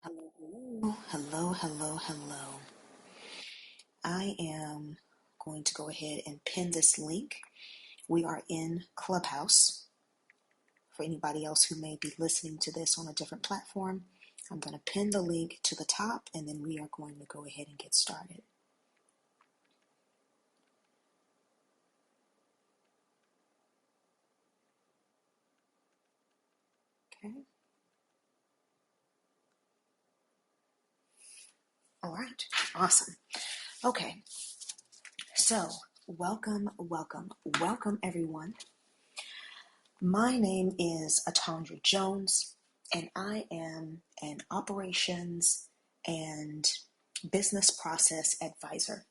Hello, hello, hello, hello. I am going to go ahead and pin this link. We are in Clubhouse. For anybody else who may be listening to this on a different platform, I'm going to pin the link to the top and then we are going to go ahead and get started. Okay. All right. Awesome. Okay. So, welcome everyone. My name is Atandra Jones, and I am an operations and business process advisor.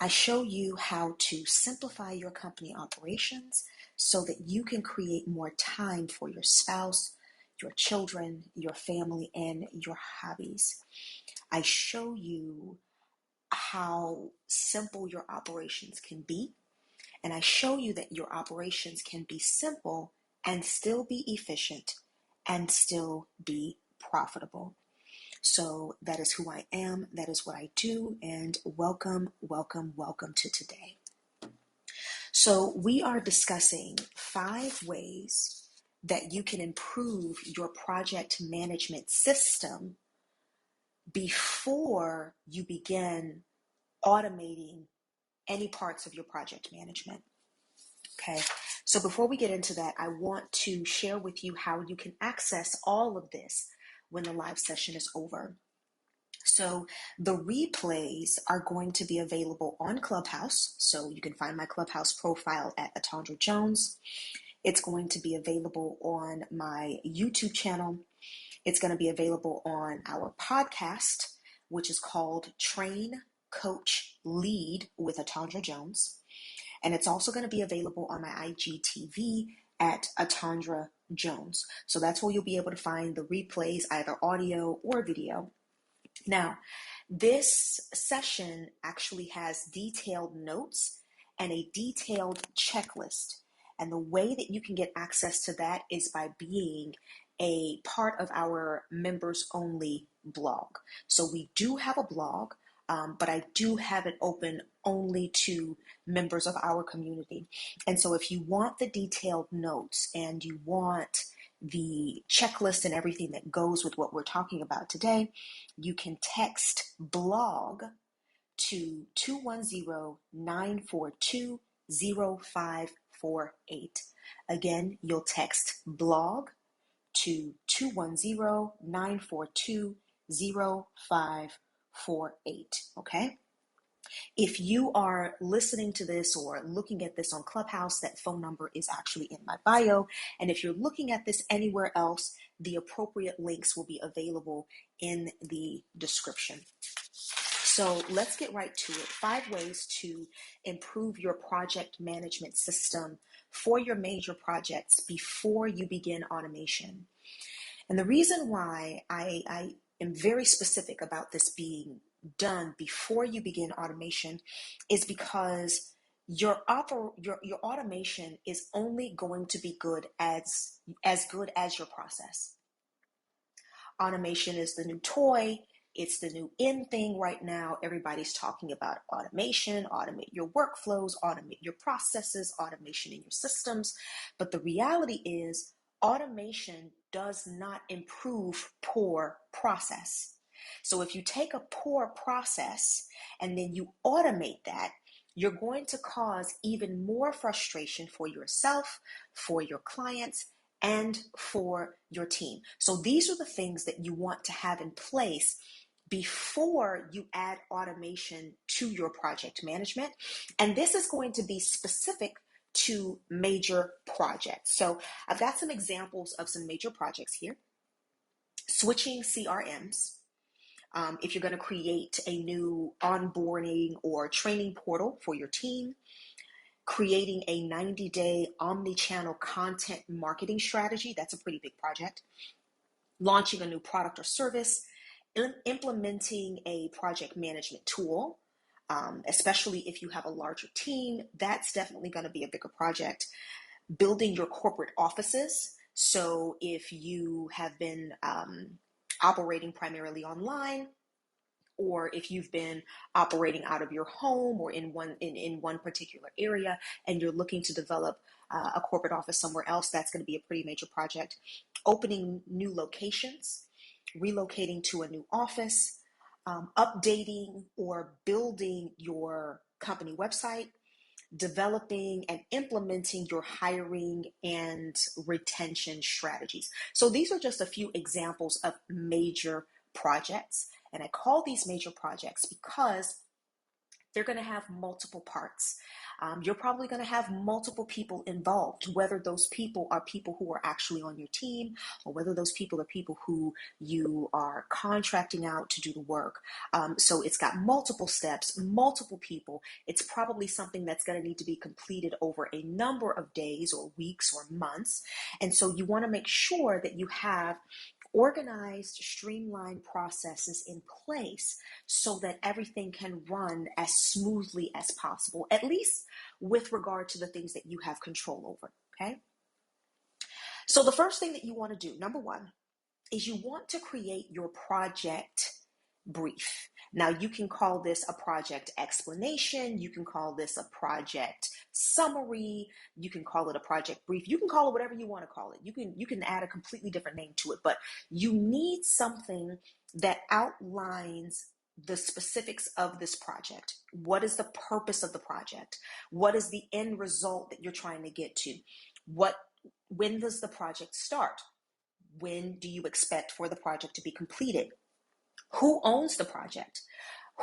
I show you how to simplify your company operations so that you can create more time for your spouse, your children, your family, and your hobbies. I show you how simple your operations can be, and I show you that your operations can be simple and still be efficient and still be profitable. So that is who I am, that is what I do, and welcome to today. So we are discussing 5 ways that you can improve your project management system before you begin automating any parts of your project management. Okay, so before we get into that, I want to share with you how you can access all of this when the live session is over. So the replays are going to be available on Clubhouse. So you can find my Clubhouse profile at Atandra Jones. It's going to be available on my YouTube channel. It's going to be available on our podcast, which is called Train, Coach, Lead with Atandra Jones. And it's also going to be available on my IGTV at Atandra Jones. So that's where you'll be able to find the replays, either audio or video. Now, this session actually has detailed notes and a detailed checklist. And the way that you can get access to that is by being a part of our members only blog. So we do have a blog, but I do have it open only to members of our community. And so if you want the detailed notes and you want the checklist and everything that goes with what we're talking about today, you can text blog to 210-942-0548. Again, you'll text blog to 210-942-0548. Okay? If you are listening to this or looking at this on Clubhouse, that phone number is actually in my bio. And if you're looking at this anywhere else, the appropriate links will be available in the description. So let's get right to it. 5 ways to improve your project management system for your major projects before you begin automation. And the reason why I am very specific about this being done before you begin automation is because your automation is only going to be good as good as your process. Automation is the new toy. It's the new in thing right now. Everybody's talking about automation, automate your workflows, automate your processes, automation in your systems. But the reality is automation does not improve poor process. So if you take a poor process and then you automate that, you're going to cause even more frustration for yourself, for your clients, and for your team. So these are the things that you want to have in place before you add automation to your project management. And this is going to be specific to major projects. So I've got some examples of some major projects here. Switching CRMs. If you're going to create a new onboarding or training portal for your team, creating a 90-day omni-channel content marketing strategy, that's a pretty big project, launching a new product or service, implementing a project management tool, especially if you have a larger team, that's definitely going to be a bigger project. Building your corporate offices. So if you have been operating primarily online, or if you've been operating out of your home or in one particular area and you're looking to develop a corporate office somewhere else, that's going to be a pretty major project. Opening new locations, relocating to a new office, updating or building your company website, developing and implementing your hiring and retention strategies. So these are just a few examples of major projects. And I call these major projects because they're going to have multiple parts. You're probably going to have multiple people involved, whether those people are people who are actually on your team or whether those people are people who you are contracting out to do the work. So it's got multiple steps, multiple people. It's probably something that's going to need to be completed over a number of days or weeks or months. And so you want to make sure that you have organized, streamlined processes in place so that everything can run as smoothly as possible, at least with regard to the things that you have control over, okay? So the first thing that you want to do, number one, is you want to create your project brief. Now, you can call this a project explanation. You can call this a project summary. You can call it a project brief. You can call it whatever you want to call it. You can add a completely different name to it, but you need something that outlines the specifics of this project. What is the purpose of the project? What is the end result that you're trying to get to? When does the project start? When do you expect for the project to be completed? Who owns the project?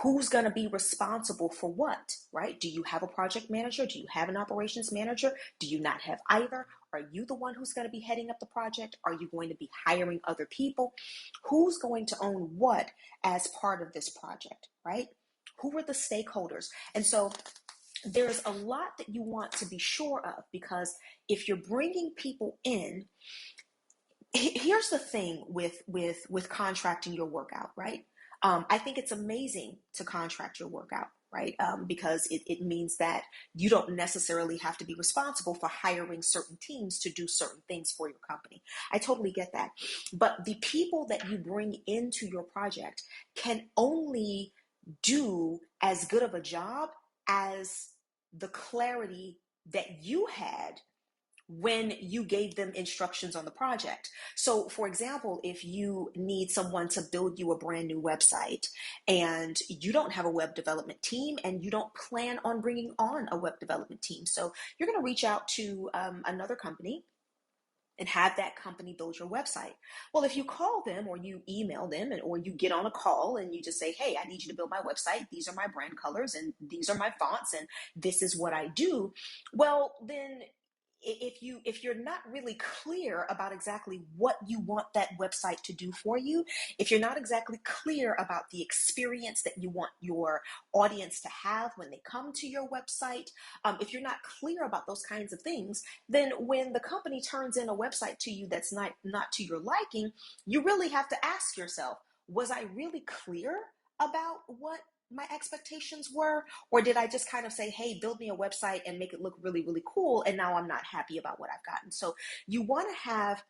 Who's going to be responsible for what, right? Do you have a project manager? Do you have an operations manager? Do you not have either? Are you the one who's going to be heading up the project? Are you going to be hiring other people? Who's going to own what as part of this project, right? Who are the stakeholders? And so there's a lot that you want to be sure of, because if you're bringing people in, here's the thing with contracting your work out, right? I think it's amazing to contract your work out, right? Because it means that you don't necessarily have to be responsible for hiring certain teams to do certain things for your company. I totally get that. But the people that you bring into your project can only do as good of a job as the clarity that you had when you gave them instructions on the project. So for example, if you need someone to build you a brand new website and you don't have a web development team and you don't plan on bringing on a web development team, so you're going to reach out to another company and have that company build your website. Well, if you call them or you email them or you get on a call and you just say, hey, I need you to build my website. These are my brand colors and these are my fonts and this is what I do. Well, then if you're not really clear about exactly what you want that website to do for you, if you're not exactly clear about the experience that you want your audience to have when they come to your website, if you're not clear about those kinds of things, then when the company turns in a website to you that's not to your liking, you really have to ask yourself, was I really clear about what my expectations were, or did I just kind of say, hey, build me a website and make it look really, really cool, and now I'm not happy about what I've gotten? So you want to have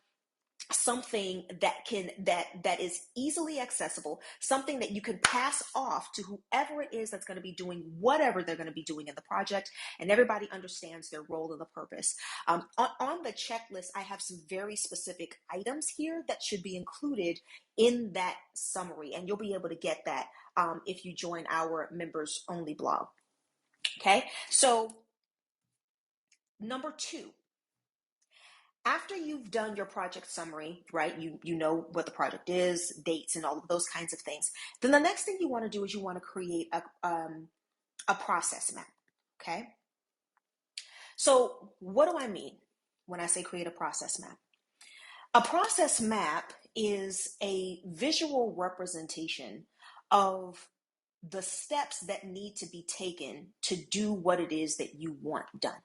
something that is easily accessible, something that you can pass off to whoever it is that's going to be doing whatever they're going to be doing in the project, and everybody understands their role and the purpose. On the checklist, I have some very specific items here that should be included in that summary, and you'll be able to get that if you join our members only blog. Okay, so number 2, after you've done your project summary, right, you know what the project is, dates, and all of those kinds of things, then the next thing you want to do is you want to create a process map, okay? So what do I mean when I say create a process map? A process map is a visual representation of the steps that need to be taken to do what it is that you want done.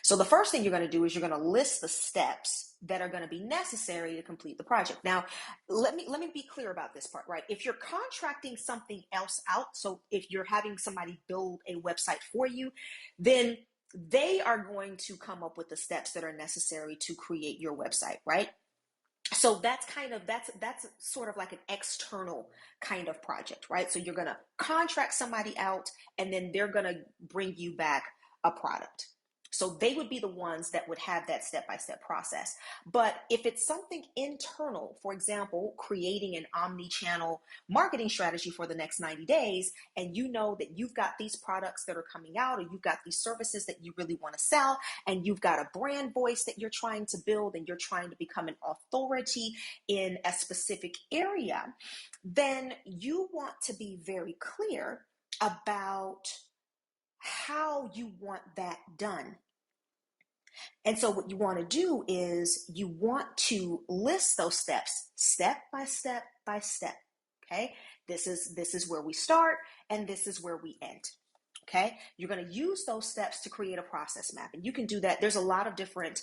So the first thing you're going to do is you're going to list the steps that are going to be necessary to complete the project. Now, let me be clear about this part, right? If you're contracting something else out, so if you're having somebody build a website for you, then they are going to come up with the steps that are necessary to create your website, right? So that's sort of like an external kind of project, right? So you're going to contract somebody out, and then they're going to bring you back a product. So they would be the ones that would have that step-by-step process. But if it's something internal, for example, creating an omni-channel marketing strategy for the next 90 days, and you know that you've got these products that are coming out, or you've got these services that you really want to sell, and you've got a brand voice that you're trying to build, and you're trying to become an authority in a specific area, then you want to be very clear about how you want that done. And so what you want to do is you want to list those steps, step by step by step. Okay. This is where we start, and this is where we end. Okay. You're going to use those steps to create a process map, and you can do that. There's a lot of different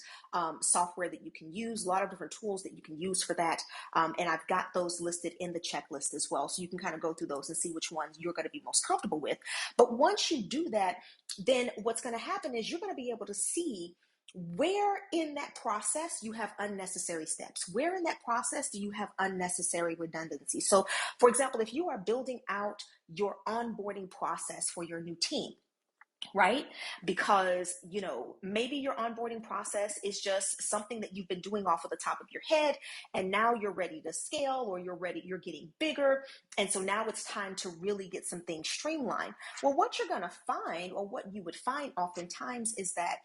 software that you can use, a lot of different tools that you can use for that. And I've got those listed in the checklist as well. So you can kind of go through those and see which ones you're going to be most comfortable with. But once you do that, then what's going to happen is you're going to be able to see where in that process you have unnecessary steps. Where in that process do you have unnecessary redundancy? So, for example, if you are building out your onboarding process for your new team, right? Because, maybe your onboarding process is just something that you've been doing off of the top of your head, and now you're ready to scale, or you're getting bigger. And so now it's time to really get some things streamlined. Well, what you're going to find, or what you would find oftentimes, is that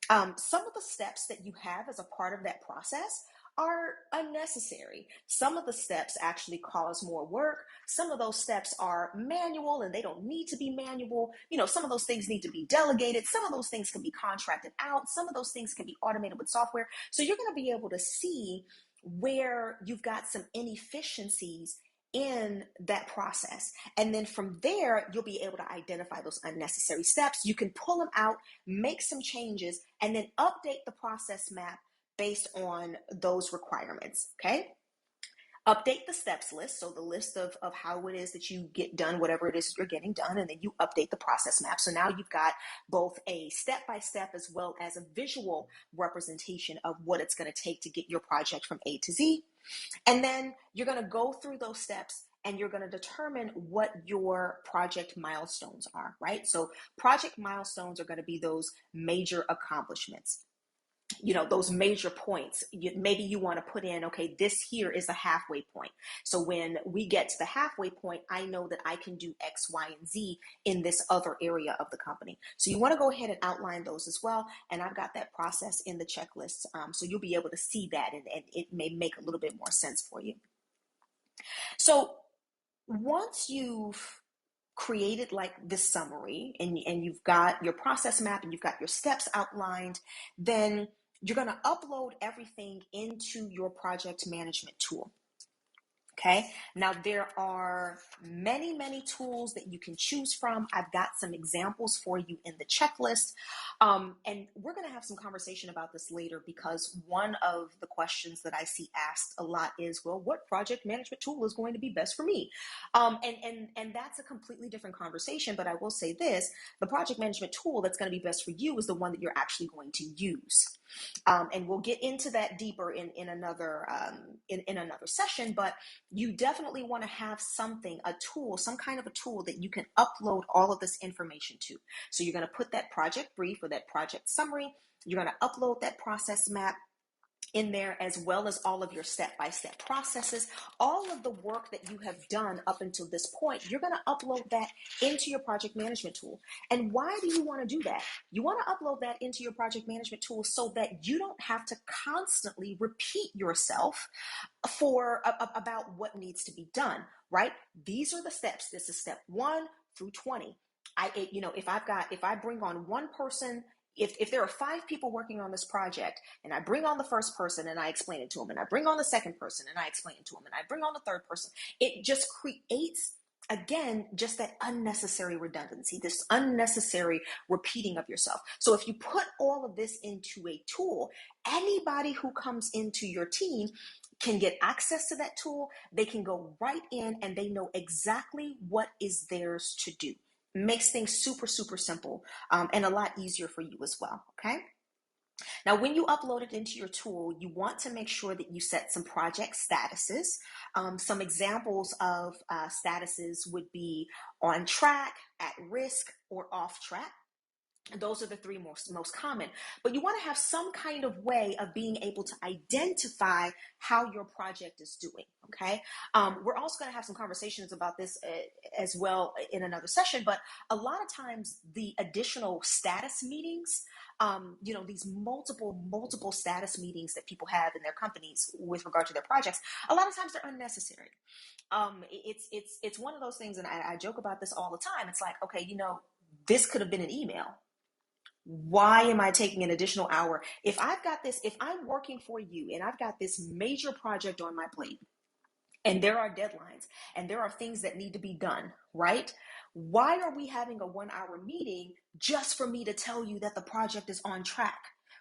some of the steps that you have as a part of that process are unnecessary. Some of the steps actually cause more work. Some of those steps are manual, and they don't need to be manual. Some of those things need to be delegated. Some of those things can be contracted out. Some of those things can be automated with software. So you're going to be able to see where you've got some inefficiencies in that process. And then from there, you'll be able to identify those unnecessary steps. You can pull them out, make some changes, and then update the process map based on those requirements. Okay. Update the steps list. So the list of how it is that you get done, whatever it is you're getting done, and then you update the process map. So now you've got both a step-by-step as well as a visual representation of what it's going to take to get your project from A to Z. And then you're going to go through those steps, and you're going to determine what your project milestones are, right? So project milestones are going to be those major accomplishments. Those major points. Maybe you want to put in, okay, this here is a halfway point. So when we get to the halfway point, I know that I can do X, Y, and Z in this other area of the company. So you want to go ahead and outline those as well. And I've got that process in the checklist. So you'll be able to see that, and it may make a little bit more sense for you. So once you've created like this summary, and you've got your process map, and you've got your steps outlined, then you're going to upload everything into your project management tool. Okay. Now there are many, many tools that you can choose from. I've got some examples for you in the checklist. And we're going to have some conversation about this later, because one of the questions that I see asked a lot is, well, what project management tool is going to be best for me? And that's a completely different conversation. But I will say this, the project management tool that's going to be best for you is the one that you're actually going to use. And we'll get into that deeper in another session, but you definitely want to have something, a tool, some kind of a tool that you can upload all of this information to. So you're going to put that project brief or that project summary, you're going to upload that process map in there, as well as all of your step-by-step processes, all of the work that you have done up until this point. You're going to upload that into your project management tool. And why do you want to do that? You want to upload that into your project management tool so that you don't have to constantly repeat yourself for about what needs to be done, right? These are the steps. This is step 1 through 20. If I bring on one person, if there are 5 people working on this project, and I bring on the first person and I explain it to them, and I bring on the second person and I explain it to them, and I bring on the third person, it just creates, again, just that unnecessary redundancy, this unnecessary repeating of yourself. So if you put all of this into a tool, anybody who comes into your team can get access to that tool. They can go right in, and they know exactly what is theirs to do. Makes things super, super simple, and a lot easier for you as well. Okay. Now, when you upload it into your tool, you want to make sure that you set some project statuses. Some examples of statuses would be on track, at risk, or off track. Those are the three most common, but you want to have some kind of way of being able to identify how your project is doing. Okay. We're also going to have some conversations about this as well in another session, but a lot of times the additional status meetings, these multiple status meetings that people have in their companies with regard to their projects, a lot of times they're unnecessary. It's one of those things, and I joke about this all the time. It's like, okay, this could have been an email. Why am I taking an additional hour? If I'm working for you and I've got this major project on my plate and there are deadlines and there are things that need to be done, right? Why are we having a 1-hour meeting just for me to tell you that the project is on track,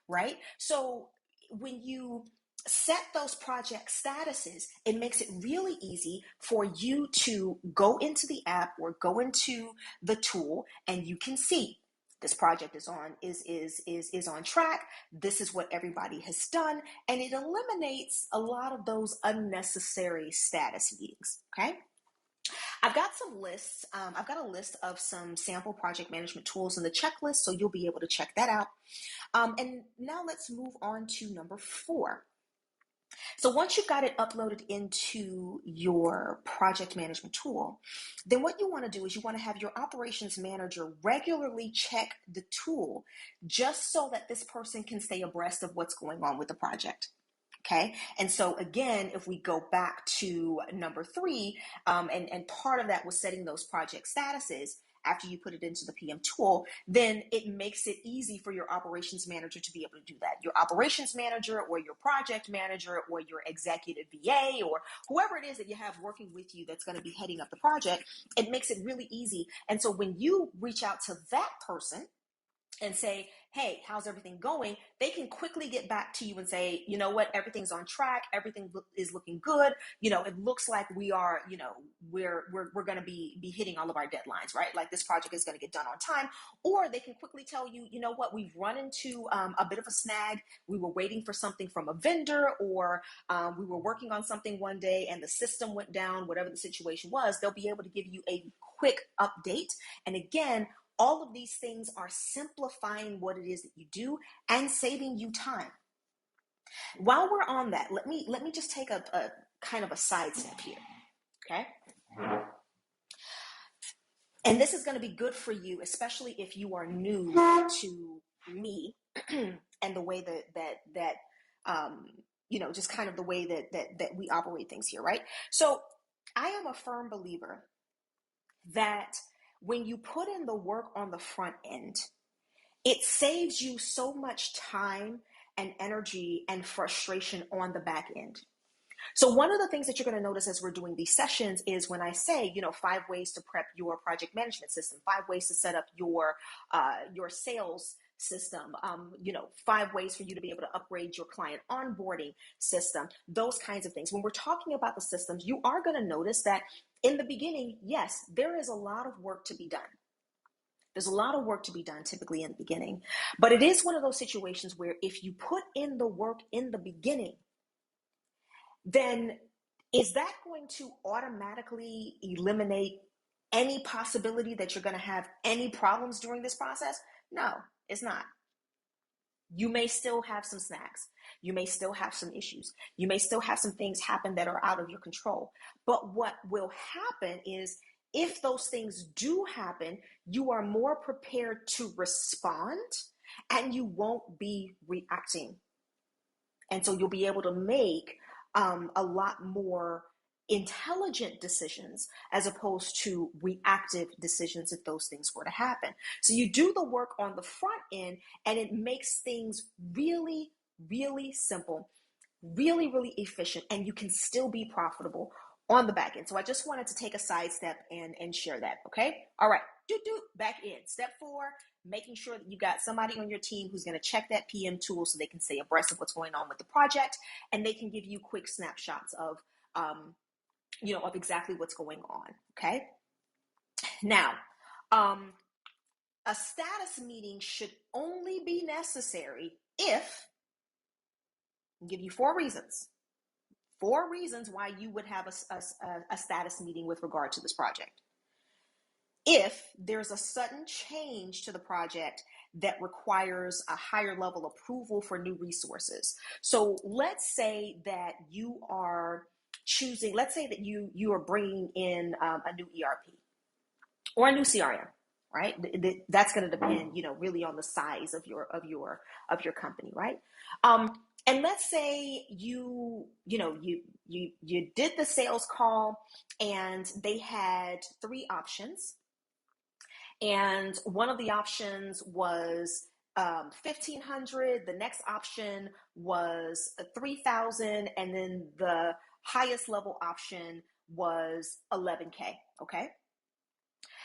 right? So when you set those project statuses, it makes it really easy for you to go into the app or go into the tool and you can see this project is on track. This is what everybody has done. And it eliminates a lot of those unnecessary status meetings. Okay. I've got some lists. I've got a list of some sample project management tools in the checklist, so you'll be able to check that out. And now let's move on to number 4. So once you've got it uploaded into your project management tool, then what you want to do is you want to have your operations manager regularly check the tool just so that this person can stay abreast of what's going on with the project. Okay. And so again, if we go back to number 3, and part of that was setting those project statuses after you put it into the PM tool, then it makes it easy for your operations manager to be able to do that. Your operations manager or your project manager or your executive VA or whoever it is that you have working with you that's going to be heading up the project, it makes it really easy. And so when you reach out to that person and say, hey, how's everything going? They can quickly get back to you and say, you know what, everything's on track. Everything is looking good. It looks like we are, we're going to be hitting all of our deadlines, right? Like this project is going to get done on time. Or they can quickly tell you, you know what, we've run into a bit of a snag. We were waiting for something from a vendor, or we were working on something one day and the system went down, whatever the situation was. They'll be able to give you a quick update. And again, all of these things are simplifying what it is that you do and saving you time. While we're on that, let me just take a kind of a sidestep here, okay? And this is going to be good for you, especially if you are new to me and the way that just kind of the way that we operate things here, right? So I am a firm believer that when you put in the work on the front end, it saves you so much time and energy and frustration on the back end. So one of the things that you're going to notice as we're doing these sessions is when I say, 5 ways to prep your project management system, 5 ways to set up your sales system, 5 ways for you to be able to upgrade your client onboarding system, those kinds of things. When we're talking about the systems, you are going to notice that in the beginning, yes, there is a lot of work to be done. There's a lot of work to be done typically in the beginning, but it is one of those situations where if you put in the work in the beginning, then is that going to automatically eliminate any possibility that you're going to have any problems during this process? No, it's not. You may still have some snags. You may still have some issues. You may still have some things happen that are out of your control. But what will happen is if those things do happen, you are more prepared to respond and you won't be reacting. And so you'll be able to make a lot more intelligent decisions as opposed to reactive decisions if those things were to happen. So you do the work on the front end and it makes things really, really simple, really, really efficient, and you can still be profitable on the back end. So I just wanted to take a sidestep and share that, okay? All right, back in. Step 4, making sure that you got somebody on your team who's going to check that PM tool so they can stay abreast of what's going on with the project, and they can give you quick snapshots of exactly what's going on, okay? Now, a status meeting should only be necessary If, I'll give you 4 reasons why you would have a status meeting with regard to this project. If there's a sudden change to the project that requires a higher level approval for new resources. So let's say that you are choosing, let's say that you are bringing in a new ERP or a new CRM, right? That's going to depend, really on the size of your company, right? And let's say you did the sales call and they had 3 options. And one of the options was 1,500. The next option was 3,000, and then the highest level option was 11K. Okay.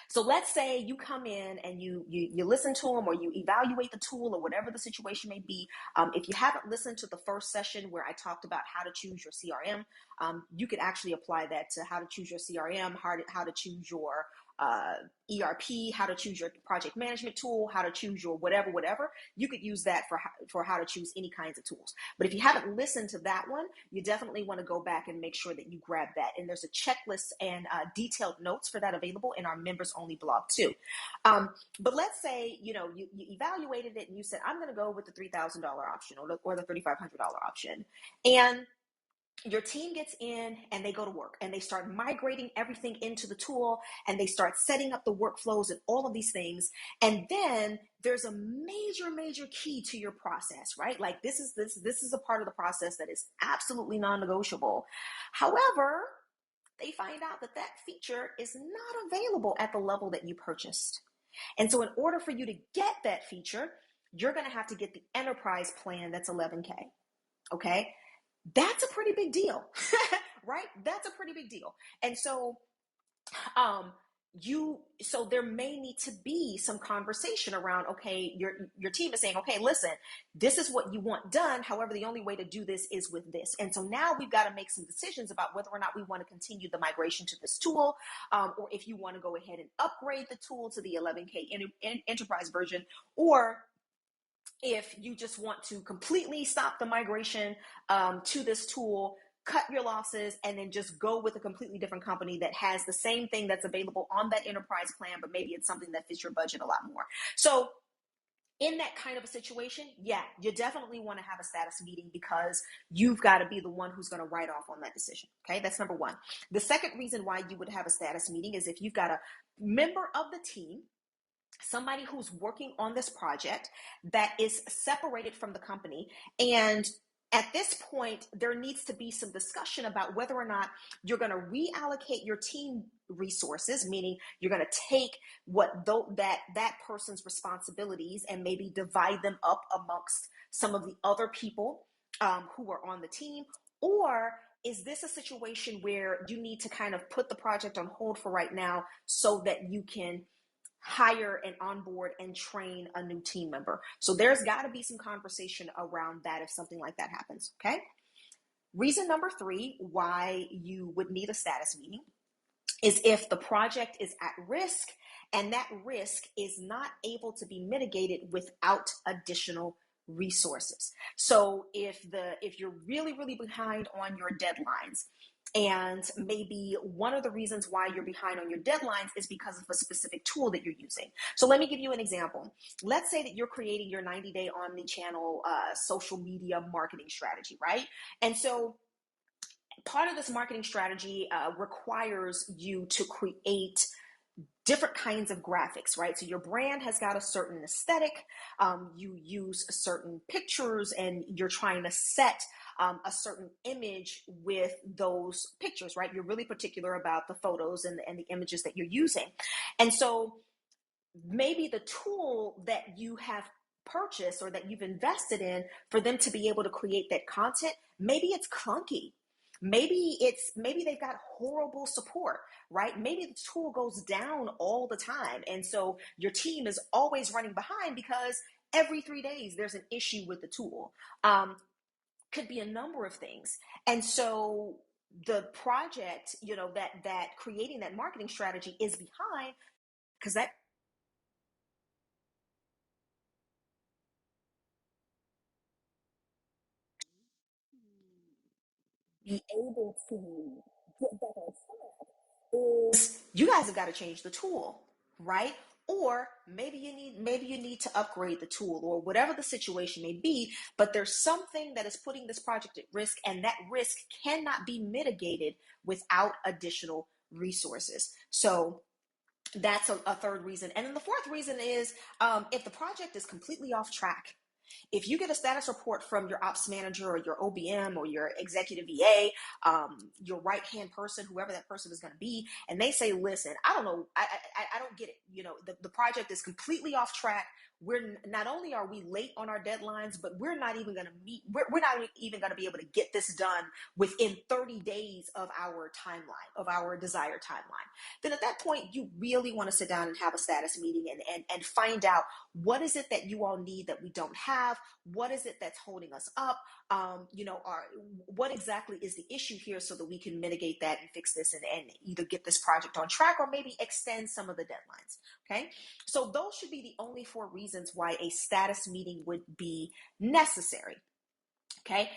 So let's say you come in and you listen to them, or you evaluate the tool, or whatever the situation may be. If you haven't listened to the first session where I talked about how to choose your CRM, you could actually apply that to how to choose your CRM, how to choose your ERP, how to choose your project management tool, how to choose your whatever. You could use that for how to choose any kinds of tools. But if you haven't listened to that one, you definitely want to go back and make sure that you grab that. And there's a checklist and detailed notes for that available in our members only blog too. But let's say, you evaluated it and you said, I'm going to go with the $3,000 option or the $3,500 option. And your team gets in and they go to work and they start migrating everything into the tool and they start setting up the workflows and all of these things. And then there's a major key to your process, right? Like this is a part of the process that is absolutely non-negotiable. However, they find out that feature is not available at the level that you purchased. And so in order for you to get that feature, you're going to have to get the enterprise plan that's 11K. Okay. That's a pretty big deal, right? That's a pretty big deal. And so, so there may need to be some conversation around, okay, your team is saying, okay, listen, this is what you want done. However, the only way to do this is with this. And so now we've got to make some decisions about whether or not we want to continue the migration to this tool, or if you want to go ahead and upgrade the tool to the 11K enterprise version, or if you just want to completely stop the migration to this tool, cut your losses, and then just go with a completely different company that has the same thing that's available on that enterprise plan, but maybe it's something that fits your budget a lot more. So in that kind of a situation, yeah, you definitely want to have a status meeting because you've got to be the one who's going to write off on that decision. Okay, that's number one. The second reason why you would have a status meeting is if you've got a member of the team, somebody who's working on this project that is separated from the company. And at this point, there needs to be some discussion about whether or not you're going to reallocate your team resources, meaning you're going to take that person's responsibilities and maybe divide them up amongst some of the other people who are on the team. Or is this a situation where you need to kind of put the project on hold for right now so that you can hire and onboard and train a new team member? So there's got to be some conversation around that if something like that happens, okay? Reason number 3 why you would need a status meeting is if the project is at risk and that risk is not able to be mitigated without additional resources. So if you're really behind on your deadlines, and maybe one of the reasons why you're behind on your deadlines is because of a specific tool that you're using. So let me give you an example. Let's say that you're creating your 90-day omni-channel social media marketing strategy, right? And so part of this marketing strategy requires you to create different kinds of graphics, right? So your brand has got a certain aesthetic, you use certain pictures, and you're trying to set a certain image with those pictures, right? You're really particular about the photos and the images that you're using. And so maybe the tool that you have purchased or that you've invested in for them to be able to create that content, maybe it's clunky. Maybe they've got horrible support, right? Maybe the tool goes down all the time. And so your team is always running behind because every 3 days there's an issue with the tool. Could be a number of things. And so the project, that creating that marketing strategy is behind because that be able to get back on track is you guys have got to change the tool, right? Or maybe you need to upgrade the tool, or whatever the situation may be, but there's something that is putting this project at risk, and that risk cannot be mitigated without additional resources. So that's a third reason. And then the fourth reason is if the project is completely off track. If you get a status report from your ops manager or your OBM or your executive VA, your right-hand person, whoever that person is going to be, and they say, listen, I don't know, I don't get it. You know, the project is completely off track. We're not only are we late on our deadlines, but we're not even going to meet, we're not even going to be able to get this done within 30 days of our timeline, of our desired timeline. Then at that point, you really want to sit down and have a status meeting and find out what is it that you all need that we don't have? What is it that's holding us up? What exactly is the issue here so that we can mitigate that and fix this and either get this project on track or maybe extend some of the deadlines, okay? So those should be the only 4 reasons why a status meeting would be necessary, okay?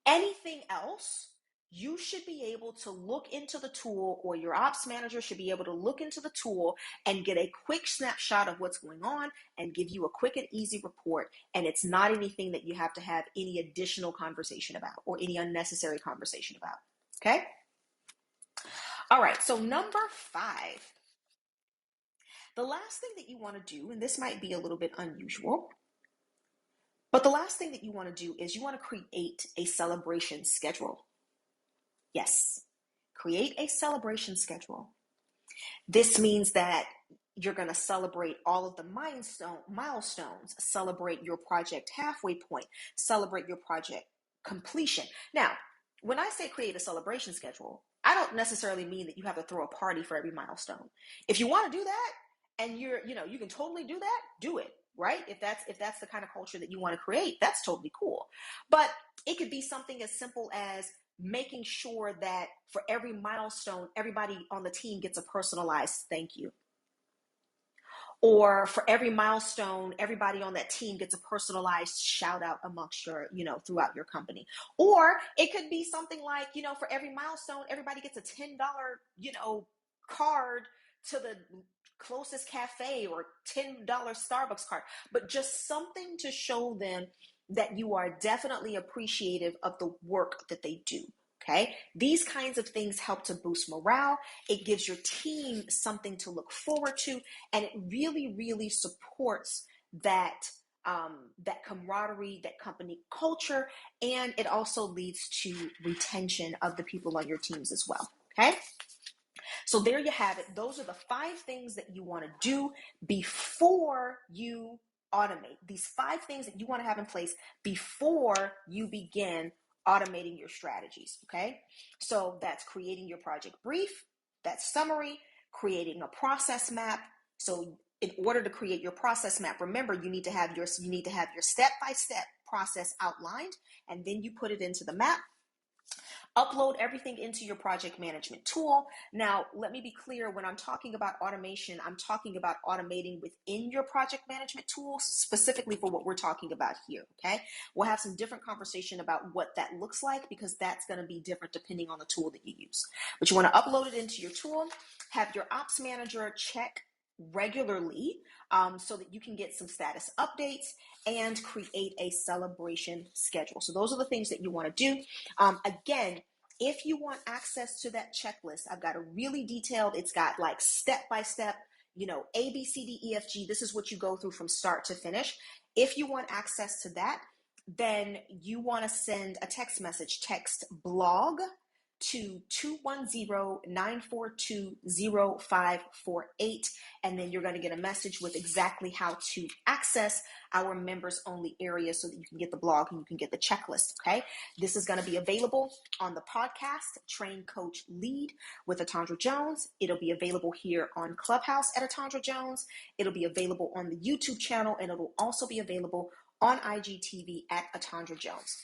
Anything else, you should be able to look into the tool, or your ops manager should be able to look into the tool and get a quick snapshot of what's going on and give you a quick and easy report. And it's not anything that you have to have any additional conversation about or any unnecessary conversation about. Okay? All right, so number 5. The last thing that you want to do, and this might be a little bit unusual, but the last thing that you want to do is you want to create a celebration schedule. Yes, create a celebration schedule. This means that you're going to celebrate all of the milestones, celebrate your project halfway point, celebrate your project completion. Now, when I say create a celebration schedule, I don't necessarily mean that you have to throw a party for every milestone. If you want to do that and you can totally do that, do it, right? If that's the kind of culture that you want to create, that's totally cool. But it could be something as simple as making sure that for every milestone, everybody on the team gets a personalized thank you. Or for every milestone, everybody on that team gets a personalized shout out amongst your, throughout your company. Or it could be something like, for every milestone, everybody gets a $10, card to the closest cafe, or $10 Starbucks card, but just something to show them that you are definitely appreciative of the work that they do. Okay, these kinds of things help to boost morale. It gives your team something to look forward to, and it really, really supports that camaraderie, that company culture, and it also leads to retention of the people on your teams as well. Okay, so there you have it. Those are the 5 things that you want to do before you automate. These 5 things that you want to have in place before you begin automating your strategies, okay? So that's creating your project brief, that's summary, creating a process map. So in order to create your process map, remember you need to have your step-by-step process outlined, and then you put it into the map. Upload everything into your project management tool. Now, let me be clear, when I'm talking about automation, I'm talking about automating within your project management tools, specifically for what we're talking about here, okay? We'll have some different conversation about what that looks like, because that's gonna be different depending on the tool that you use. But you wanna upload it into your tool, have your ops manager check regularly so that you can get some status updates and create a celebration schedule. So those are the things that you want to do. Again, if you want access to that checklist, I've got a really detailed, it's got like step-by-step, A, B, C, D, E, F, G. This is what you go through from start to finish. If you want access to that, then you want to send a text message, text blog to 210-942-0548, and then you're going to get a message with exactly how to access our members only area so that you can get the blog and you can get the checklist. Okay, this is going to be available on the podcast Train Coach Lead with Atandra Jones. It'll be available here on Clubhouse at Atandra Jones. It'll be available on the YouTube channel, and it'll also be available on IGTV at Atandra Jones.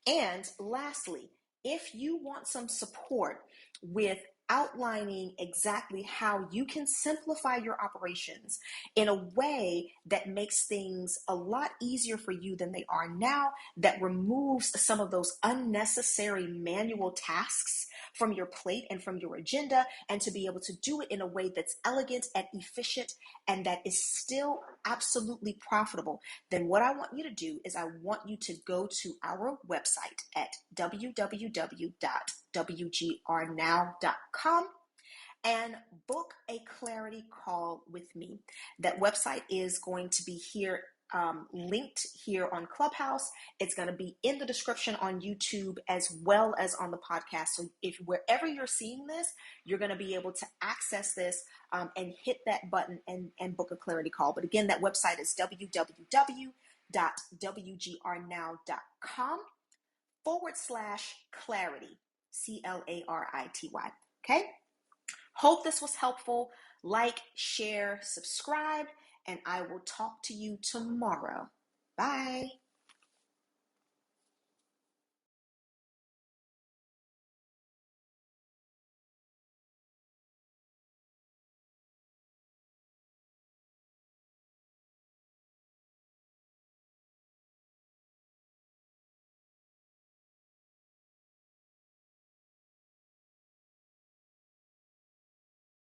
And lastly, if you want some support with outlining exactly how you can simplify your operations in a way that makes things a lot easier for you than they are now, that removes some of those unnecessary manual tasks from your plate and from your agenda, and to be able to do it in a way that's elegant and efficient and that is still absolutely profitable. Then what I want you to do is I want you to go to our website at www.wgrnow.com and book a clarity call with me. That website is going to be here, linked here on Clubhouse. It's going to be in the description on YouTube as well as on the podcast. So if wherever you're seeing this, you're going to be able to access this and hit that button and book a clarity call. But again, that website is www.wgrnow.com/clarity, CLARITY. Okay. Hope this was helpful. Like, share, subscribe, and I will talk to you tomorrow. Bye.